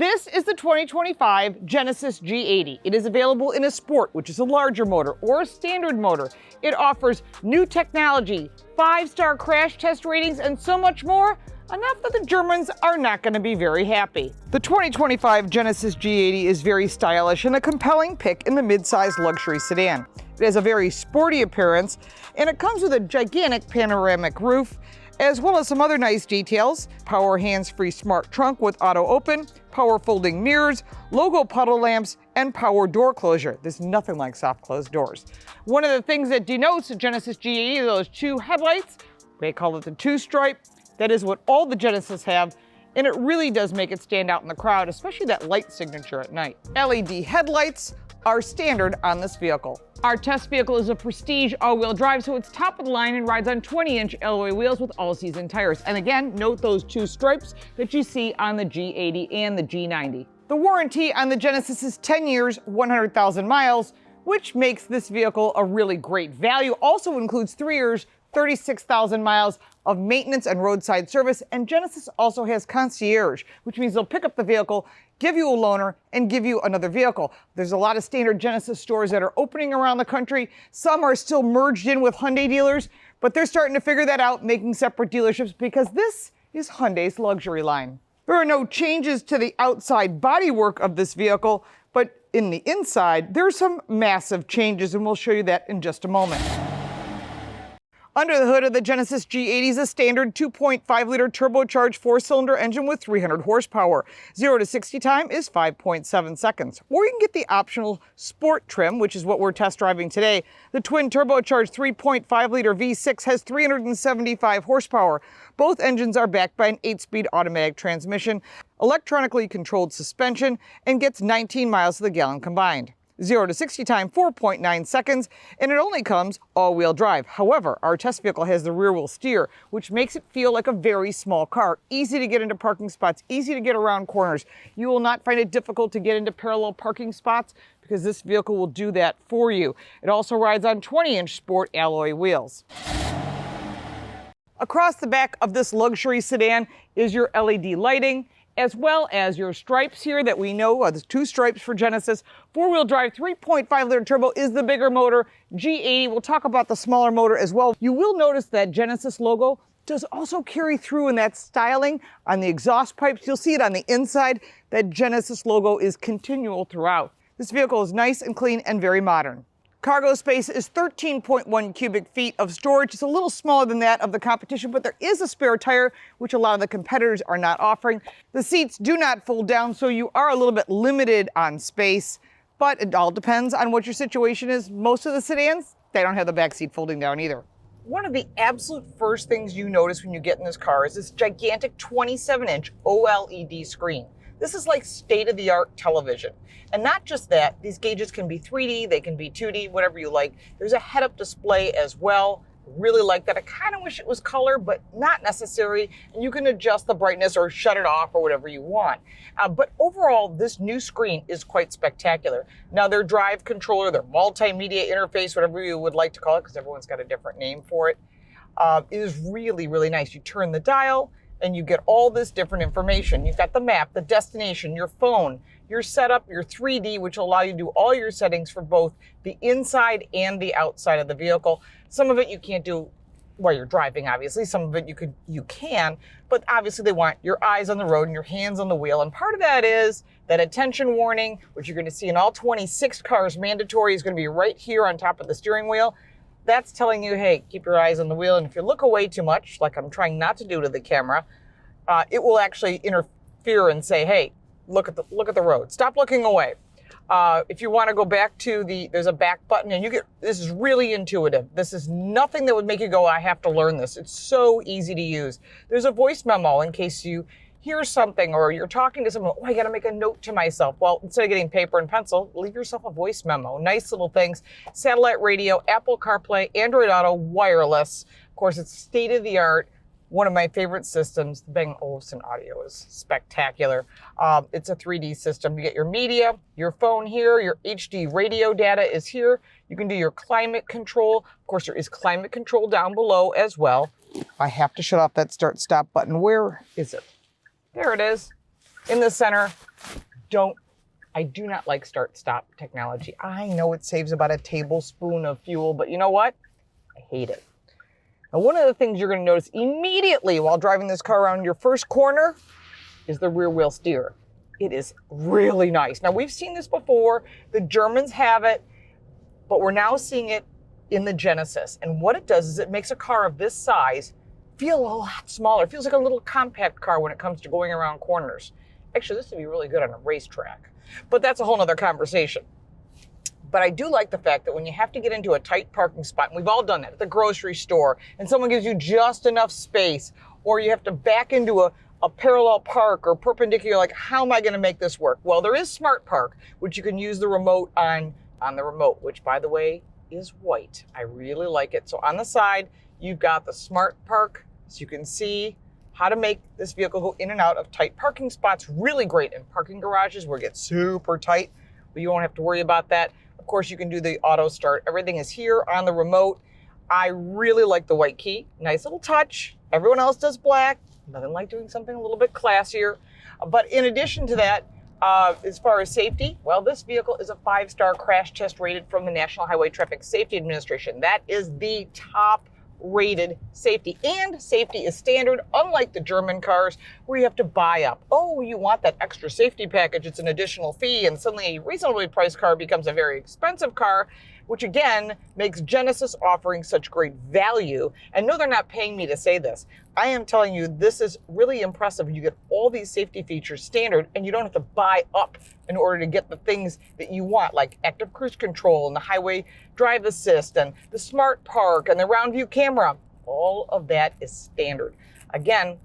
This is the 2025 Genesis G80. It is available in a Sport, which is a larger motor, or a standard motor. It offers new technology, 5-star crash test ratings, and so much more, enough that the Germans are not going to be very happy. The 2025 Genesis G80 is very stylish and a compelling pick in the midsize luxury sedan. It has a very sporty appearance, and it comes with a gigantic panoramic roof, as well as some other nice details: power hands-free smart trunk with auto open, power folding mirrors, logo puddle lamps, and power door closure. There's nothing like soft closed doors. One of the things that denotes the Genesis G80 are those two headlights. They call it the two-stripe. That is what all the Genesis have, and it really does make it stand out in the crowd, especially that light signature at night. LED headlights are standard on this vehicle. Our test vehicle is a Prestige all-wheel drive, so it's top of the line and rides on 20-inch alloy wheels with all-season tires. And again, note those two stripes that you see on the G80 and the G90. The warranty on the Genesis is 10 years, 100,000 miles, which makes this vehicle a really great value. Also includes 3 years, 36,000 miles of maintenance and roadside service, and Genesis also has concierge, which means they'll pick up the vehicle, give you a loaner, and give you another vehicle. There's a lot of standard Genesis stores that are opening around the country. Some are still merged in with Hyundai dealers, but they're starting to figure that out, making separate dealerships, because this is Hyundai's luxury line. There are no changes to the outside bodywork of this vehicle, but in the inside, there's some massive changes, and we'll show you that in just a moment. Under the hood of the Genesis G80 is a standard 2.5-liter turbocharged 4-cylinder engine with 300 horsepower. 0 to 60 time is 5.7 seconds. Or you can get the optional Sport trim, which is what we're test driving today. The twin turbocharged 3.5-liter V6 has 375 horsepower. Both engines are backed by an 8-speed automatic transmission, electronically controlled suspension, and gets 19 miles to the gallon combined. 0 to 60 time, 4.9 seconds, and it only comes all-wheel drive. However, our test vehicle has the rear-wheel steer, which makes it feel like a very small car. Easy to get into parking spots, easy to get around corners. You will not find it difficult to get into parallel parking spots because this vehicle will do that for you. It also rides on 20-inch Sport alloy wheels. Across the back of this luxury sedan is your LED lighting, as well as your stripes here that we know are the two stripes for Genesis. 4-wheel drive 3.5-liter turbo is the bigger motor. G80, we'll talk about the smaller motor as well. You will notice that Genesis logo does also carry through in that styling on the exhaust pipes. You'll see it on the inside. That Genesis logo is continual throughout. This vehicle is nice and clean and very modern. Cargo space is 13.1 cubic feet of storage. It's a little smaller than that of the competition, but there is a spare tire, which a lot of the competitors are not offering. The seats do not fold down, so you are a little bit limited on space, but it all depends on what your situation is. Most of the sedans, they don't have the back seat folding down either. One of the absolute first things you notice when you get in this car is this gigantic 27-inch OLED screen. This is like state-of-the-art television. And not just that, these gauges can be 3D, they can be 2D, whatever you like. There's a head-up display as well. Really like that. I kind of wish it was color, but not necessary. And you can adjust the brightness or shut it off or whatever you want. But overall, this new screen is quite spectacular. Now, their drive controller, their multimedia interface, whatever you would like to call it, because everyone's got a different name for it, is really, really nice. You turn the dial, and you get all this different information. You've got the map, the destination, your phone, your setup, your 3D, which will allow you to do all your settings for both the inside and the outside of the vehicle. Some of it you can't do while you're driving, obviously. Some of it you can, but obviously they want your eyes on the road and your hands on the wheel. And part of that is that attention warning, which you're gonna see in all 26 cars, mandatory, is gonna be right here on top of the steering wheel. That's telling you, hey, keep your eyes on the wheel. And if you look away too much, like I'm trying not to do to the camera, it will actually interfere and say, hey, look at the road. Stop looking away. If you want to go back to there's a back button, and this is really intuitive. This is nothing that would make you go, I have to learn this. It's so easy to use. There's a voice memo in case you hear something or you're talking to someone, I got to make a note to myself. Well, instead of getting paper and pencil, leave yourself a voice memo. Nice little things. Satellite radio, Apple CarPlay, Android Auto, wireless. Of course, it's state-of-the-art. One of my favorite systems, the Bang & Olufsen audio, is spectacular. It's a 3D system. You get your media, your phone here, your HD radio data is here. You can do your climate control. Of course, there is climate control down below as well. I have to shut off that start-stop button. Where is it? There it is, in the center. do not like start-stop technology. I know it saves about a tablespoon of fuel, but you know what? I hate it. Now, one of the things you're going to notice immediately while driving this car around your first corner is the rear wheel steer. It is really nice. Now, we've seen this before. The Germans have it, but we're now seeing it in the Genesis. And what it does is it makes a car of this size feel a lot smaller. It feels like a little compact car when it comes to going around corners. Actually, this would be really good on a racetrack, but that's a whole nother conversation. But I do like the fact that when you have to get into a tight parking spot, and we've all done that at the grocery store, and someone gives you just enough space, or you have to back into a parallel park or perpendicular, like, how am I going to make this work? Well, there is Smart Park, which you can use the remote on the remote, which, by the way, is white. I really like it. So on the side, you've got the Smart Park, so you can see how to make this vehicle go in and out of tight parking spots. Really great in parking garages where it gets super tight, but you won't have to worry about that. Of course, you can do the auto start. Everything is here on the remote. I really like the white key. Nice little touch. Everyone else does black. Nothing like doing something a little bit classier. But in addition to that, as far as safety, well, this vehicle is a 5-star crash test rated from the National Highway Traffic Safety Administration. That is the top rated safety, and safety is standard, unlike the German cars where you have to buy up. Oh, you want that extra safety package, it's an additional fee, and suddenly a reasonably priced car becomes a very expensive car, which again makes Genesis offering such great value. And no, they're not paying me to say this. I am telling you, this is really impressive. You get all these safety features standard, and you don't have to buy up in order to get the things that you want, like active cruise control and the highway drive assist and the Smart Park and the round view camera. All of that is standard. Again,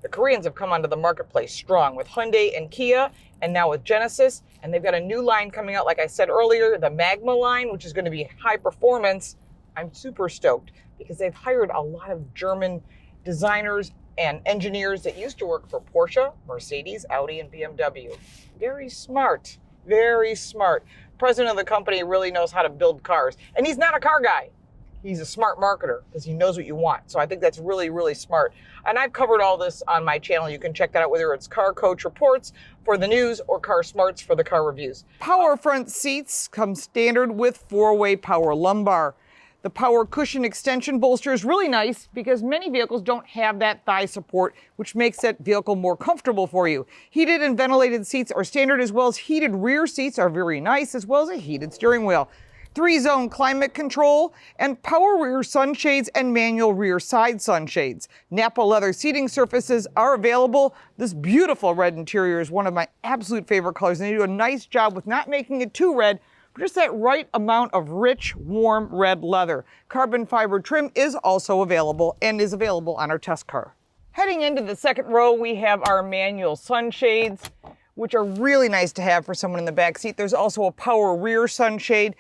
the Koreans have come onto the marketplace strong with Hyundai and Kia, and now with Genesis, and they've got a new line coming out, like I said earlier, the Magma line, which is going to be high performance. I'm super stoked because they've hired a lot of German designers and engineers that used to work for Porsche, Mercedes, Audi, and BMW. Very smart, very smart. President of the company really knows how to build cars, and he's not a car guy. He's a smart marketer because he knows what you want. So I think that's really, really smart. And I've covered all this on my channel. You can check that out, whether it's Car Coach Reports for the news or Car Smarts for the car reviews. Power front seats come standard with 4-way power lumbar. The power cushion extension bolster is really nice because many vehicles don't have that thigh support, which makes that vehicle more comfortable for you. Heated and ventilated seats are standard, as well as heated rear seats are very nice, as well as a heated steering wheel. 3-zone climate control, and power rear sunshades and manual rear side sunshades. Napa leather seating surfaces are available. This beautiful red interior is one of my absolute favorite colors, and they do a nice job with not making it too red, but just that right amount of rich, warm red leather. Carbon fiber trim is also available and is available on our test car. Heading into the second row, we have our manual sunshades, which are really nice to have for someone in the back seat. There's also a power rear sunshade.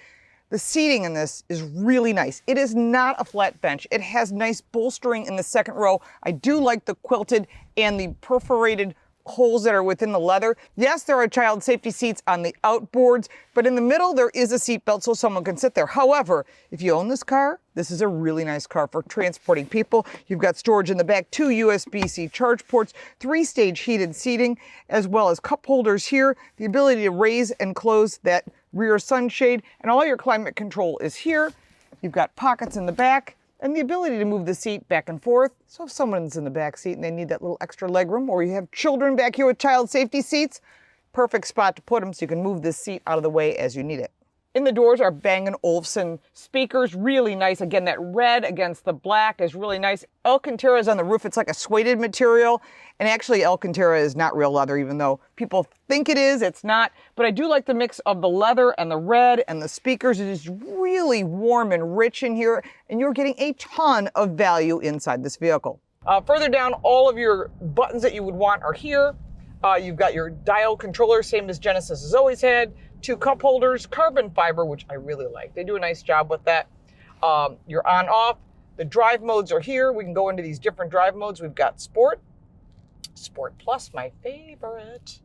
The seating in this is really nice. It is not a flat bench. It has nice bolstering in the second row. I do like the quilted and the perforated holes that are within the leather. Yes, there are child safety seats on the outboards, but in the middle there is a seat belt so someone can sit there. However, if you own this car, this is a really nice car for transporting people. You've got storage in the back, 2 USB-C charge ports, 3-stage heated seating, as well as cup holders here, the ability to raise and close that rear sunshade, and all your climate control is here. You've got pockets in the back and the ability to move the seat back and forth. So if someone's in the back seat and they need that little extra legroom, or you have children back here with child safety seats, perfect spot to put them so you can move this seat out of the way as you need it. In the doors are Bang & Olufsen speakers, really nice. Again, that red against the black is really nice. Alcantara is on the roof. It's like a suede material. And actually, Alcantara is not real leather, even though people think it is. It's not. But I do like the mix of the leather and the red and the speakers. It is really warm and rich in here. And you're getting a ton of value inside this vehicle. Further down, all of your buttons that you would want are here. You've got your dial controller, same as Genesis has always had. 2 cup holders, carbon fiber, which I really like. They do a nice job with that. Your on-off. The drive modes are here. We can go into these different drive modes. We've got Sport, Sport Plus, my favorite,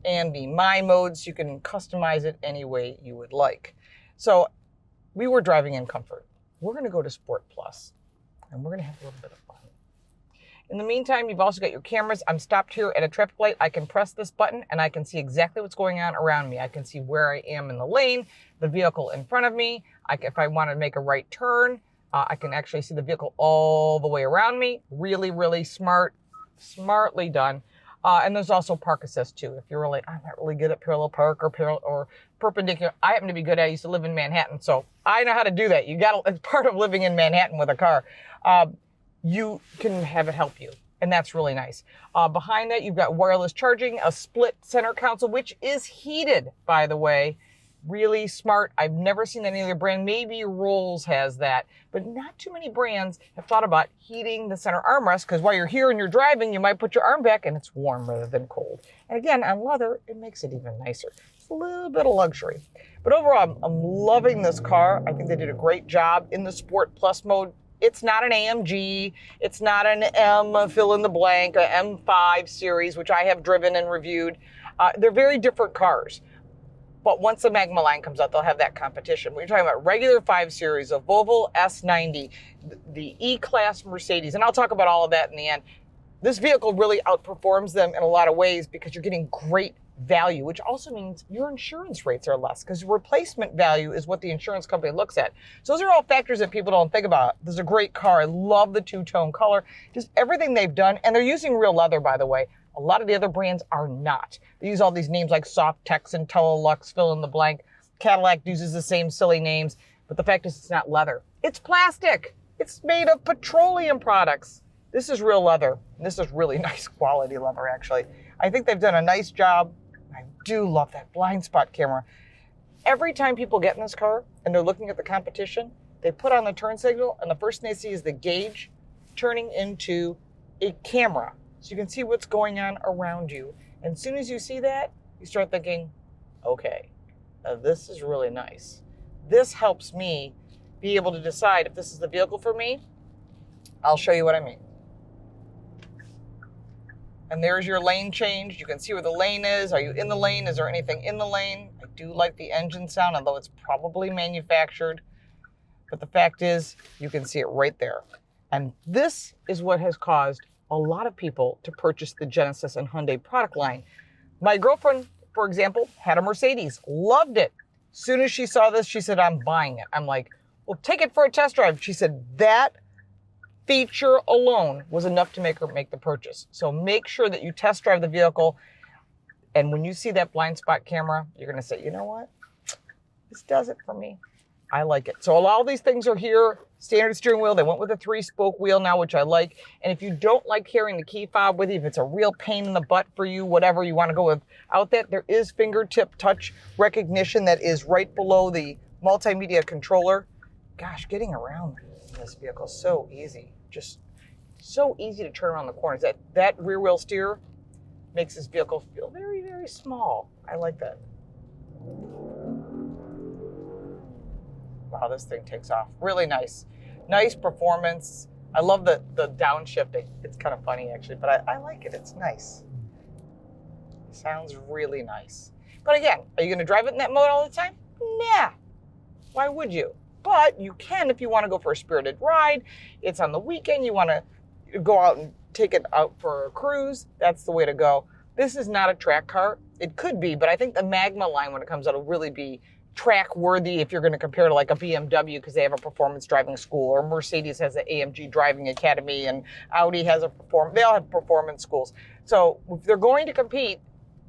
and the My modes. You can customize it any way you would like. So we were driving in comfort. We're going to go to Sport Plus, and we're going to have a little bit of fun. In the meantime, you've also got your cameras. I'm stopped here at a traffic light. I can press this button and I can see exactly what's going on around me. I can see where I am in the lane, the vehicle in front of me. If I want to make a right turn, I can actually see the vehicle all the way around me. Really, really smartly done. And there's also park assist too. If you're really, I'm not really good at parallel park or perpendicular. I happen to be good at it. I used to live in Manhattan, so I know how to do that. It's part of living in Manhattan with a car. You can have it help you, and that's really nice. Behind that, you've got wireless charging, a split center console, which is heated, by the way. Really smart. I've never seen any other brand. Maybe Rolls has that, but not too many brands have thought about heating the center armrest, because while you're here and you're driving, you might put your arm back and it's warm rather than cold. And again, on leather, it makes it even nicer. It's a little bit of luxury. But overall, I'm loving this car. I think they did a great job in the Sport Plus mode. It's not an AMG. It's not an M, fill in the blank, a M5 series, which I have driven and reviewed. They're very different cars. But once the Magma line comes out, they'll have that competition. We're talking about regular 5 Series, a Volvo S90, the E-Class Mercedes, and I'll talk about all of that in the end. This vehicle really outperforms them in a lot of ways because you're getting great value, which also means your insurance rates are less, because replacement value is what the insurance company looks at. So those are all factors that people don't think about. This is a great car. I love the two-tone color, just everything they've done. And they're using real leather, by the way. A lot of the other brands are not. They use all these names like Softex and Telelux, fill in the blank. Cadillac uses the same silly names, but the fact is it's not leather. It's plastic. It's made of petroleum products. This is real leather. This is really nice quality leather, actually. I think they've done a nice job. I do love that blind spot camera. Every time people get in this car and they're looking at the competition, they put on the turn signal, and the first thing they see is the gauge turning into a camera. So you can see what's going on around you. And as soon as you see that, you start thinking, okay, this is really nice. This helps me be able to decide if this is the vehicle for me. I'll show you what I mean. And there's your lane change. You can see where the lane is. Are you in the lane? Is there anything in the lane? I do like the engine sound, although it's probably manufactured. But the fact is, you can see it right there. And this is what has caused a lot of people to purchase the Genesis and Hyundai product line. My girlfriend, for example, had a Mercedes, loved it. As soon as she saw this, she said, I'm buying it. I'm like, well, take it for a test drive. She said that feature alone was enough to make her make the purchase. So make sure that you test drive the vehicle. And when you see that blind spot camera, you're going to say, you know what? This does it for me. I like it. So all these things are here. Standard steering wheel. They went with a 3-spoke wheel now, which I like. And if you don't like carrying the key fob with you, if it's a real pain in the butt for you, whatever you want to go without that, there is fingertip touch recognition that is right below the multimedia controller. Gosh, getting around in this vehicle is so easy. Just so easy to turn around the corners. That rear wheel steer makes this vehicle feel very, very small. I like that. Wow, this thing takes off. Really nice. Nice performance. I love the downshift. It's kind of funny, actually, but I like it. It's nice. It sounds really nice. But again, are you going to drive it in that mode all the time? Nah. Why would you? But you can if you want to go for a spirited ride. It's on the weekend. You want to go out and take it out for a cruise. That's the way to go. This is not a track car. It could be, but I think the Magma line, when it comes out, will really be track worthy if you're going to compare to like a BMW, because they have a performance driving school, or Mercedes has an AMG driving academy, and Audi has they all have performance schools. So if they're going to compete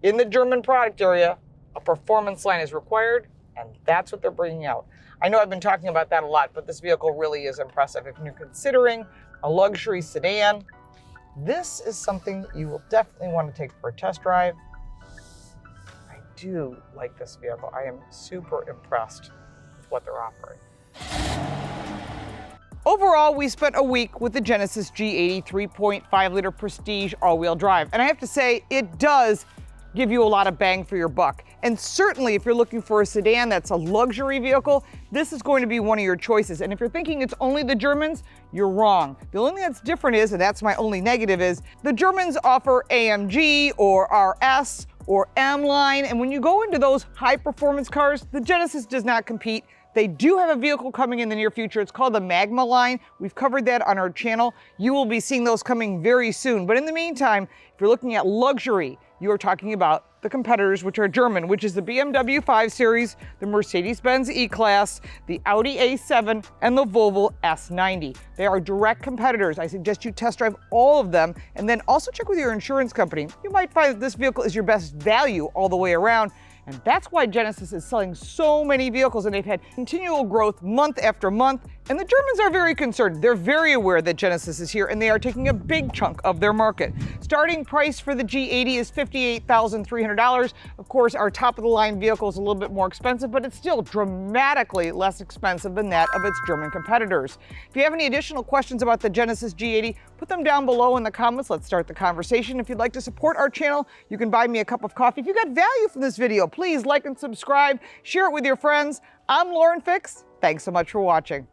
in the German product area, a performance line is required, and that's what they're bringing out. I know I've been talking about that a lot, but this vehicle really is impressive. If you're considering a luxury sedan, this is something you will definitely want to take for a test drive. I do like this vehicle. I am super impressed with what they're offering. Overall, we spent a week with the Genesis G80 3.5-liter Prestige all-wheel drive. And I have to say, it does give you a lot of bang for your buck. And certainly if you're looking for a sedan that's a luxury vehicle, this is going to be one of your choices. And if you're thinking it's only the Germans, you're wrong. The only thing that's different is, and that's my only negative, is the Germans offer AMG or RS or M line. And when you go into those high performance cars, the Genesis does not compete. They do have a vehicle coming in the near future. It's called the Magma line. We've covered that on our channel. You will be seeing those coming very soon. But in the meantime, if you're looking at luxury, you are talking about the competitors, which are German, which is the BMW 5 Series, the Mercedes-Benz E-Class, the Audi A-7, and the Volvo S90. They are direct competitors. I suggest you test drive all of them, and then also check with your insurance company. You might find that this vehicle is your best value all the way around. And that's why Genesis is selling so many vehicles, and they've had continual growth month after month. And the Germans are very concerned. They're very aware that Genesis is here, and they are taking a big chunk of their market. Starting price for the G80 is $58,300. Of course, our top-of-the-line vehicle is a little bit more expensive, but it's still dramatically less expensive than that of its German competitors. If you have any additional questions about the Genesis G80, put them down below in the comments. Let's start the conversation. If you'd like to support our channel, you can buy me a cup of coffee. If you got value from this video, please like and subscribe, share it with your friends. I'm LaurenFix. Thanks so much for watching.